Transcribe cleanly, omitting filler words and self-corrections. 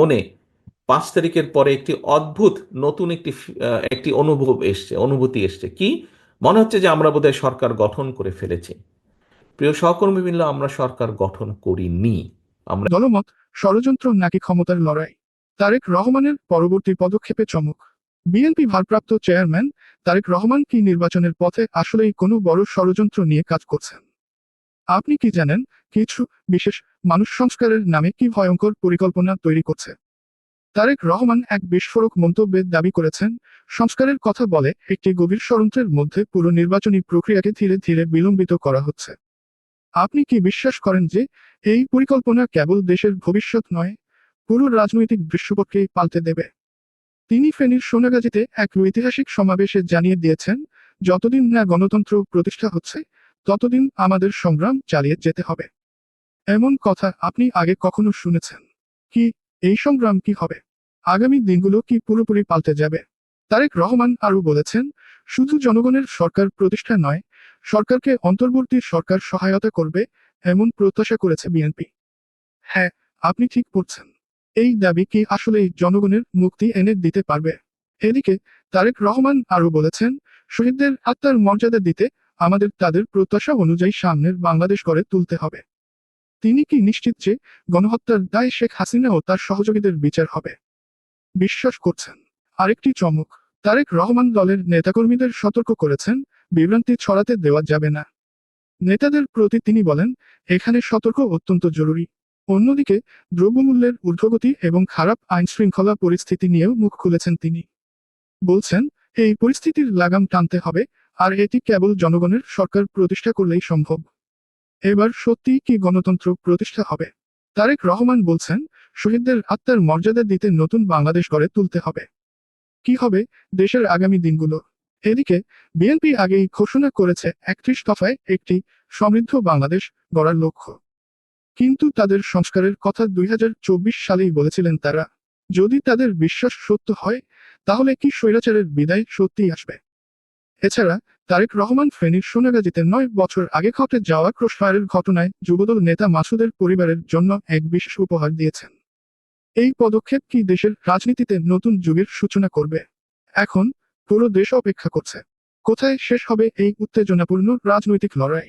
মনে 5 তারিখের পরে একটি অদ্ভুত নতুন একটি অনুভূতি এসছে কি, মনে হচ্ছে যে আমরা বোধহয় সরকার গঠন করে ফেলেছি। প্রিয় সহকর্মীবৃন্দ, আমরা সরকার গঠন করিনি। আমরা দলমত, ষড়যন্ত্র নাকি ক্ষমতার লড়াই? তারেক রহমানের পরবর্তী পদক্ষেপে চমক। বিএনপি ভারপ্রাপ্ত চেয়ারম্যান তারেক রহমান কি নির্বাচনের পথে আসলেই কোনো বড় ষড়যন্ত্র নিয়ে কাজ করছেন? আপনি কি জানেন, কিছু বিশেষ মানুষ সংস্কারের নামে কি ভয়ঙ্কর পরিকল্পনা তৈরি করছে? তারেক রহমান এক বিস্ফোরক মন্তব্যে দাবি করেছেন, সংস্কারের কথা বলে একটি গভীর ষড়যন্ত্রের মধ্যে পুরো নির্বাচনী প্রক্রিয়াকে ধীরে ধীরে বিলম্বিত করা হচ্ছে। আপনি কি বিশ্বাস করেন যে এই পরিকল্পনা কেবল দেশের ভবিষ্যৎ নয়, পুরো রাজনৈতিক দৃশ্যপটকেই পাল্টে দেবে? তিনি ফেনীর সোনাগাজীতে এক ঐতিহাসিক সমাবেশে জানিয়ে দিয়েছেন, যতদিন না গণতন্ত্র প্রতিষ্ঠা হচ্ছে, ততদিন আমাদের সংগ্রাম চালিয়ে যেতে হবে। এমন কথা আপনি আগে কখনো শুনেছেন কি? এই সংগ্রাম কি হবে? আগামী দিনগুলো কি পুরোপুরি পাল্টে যাবে? তারেক রহমান আরও বলেছেন, শুধু জনগণের সরকার প্রতিষ্ঠা নয়, সরকারকে অন্তর্বর্তী সরকার সহায়তা করবে, এমন প্রত্যাশা করেছে বিএনপি। হ্যাঁ, আপনি ঠিক পড়ছেন। এই দাবি কি আসলেই জনগণের মুক্তি এনে দিতে পারবে? এদিকে তারেক রহমান আরও বলেছেন, শহীদদের আত্মার মর্যাদা দিতে আমাদের তাদের প্রত্যাশা অনুযায়ী সামনের বাংলাদেশ গড়ে তুলতে হবে। তিনি কি নিশ্চিত যে গণহত্যার দায়ে শেখ হাসিনা ও তার সহযোগীদের বিচার হবে? বিশ্বাস করছেন? আরেকটি চমক, তারেক রহমান দলের নেতাকর্মীদের সতর্ক করেছেন, বিভ্রান্তি ছড়াতে দেওয়া যাবে না। নেতাদের প্রতি তিনি বলেন, এখানে সতর্ক অত্যন্ত জরুরি। অন্যদিকে দ্রব্যমূল্যের ঊর্ধ্বগতি এবং খারাপ আইন শৃঙ্খলা পরিস্থিতি নিয়েও মুখ খুলেছেন তিনি। বলছেন, এই পরিস্থিতির লাগাম টানতে হবে, আর এটি কেবল জনগণের সরকার প্রতিষ্ঠা করলেই সম্ভব। এবার সত্যি কি গণতন্ত্র প্রতিষ্ঠা হবে? তারেক রহমান বলছেন, শহীদদের আত্মার মর্যাদা দিতে নতুন বাংলাদেশ গড়ে তুলতে হবে। কি হবে দেশের আগামী দিনগুলো? এদিকে বিএনপি আগেই ঘোষণা করেছে 31 দফায় একটি সমৃদ্ধ বাংলাদেশ গড়ার লক্ষ্য। কিন্তু তাদের সংস্কারের কথা 2024 সালেই বলেছিলেন তারা। যদি তাদের বিশ্বাস সত্য হয়, তাহলে কি স্বৈরাচারের বিদায় সত্যিই আসবে? এছাড়া তারেক রহমান ফেনীর সোনাগাজীতে 9 বছর আগে ঘটে যাওয়া ক্রসফায়ারের ঘটনায় যুবদল নেতা মাসুদের পরিবারের জন্য এক বিশেষ উপহার দিয়েছেন। এই পদক্ষেপ কি দেশের রাজনীতিতে নতুন যুগের সূচনা করবে? এখন পুরো দেশ অপেক্ষা করছে, কোথায় শেষ হবে এই উত্তেজনাপূর্ণ রাজনৈতিক লড়াই।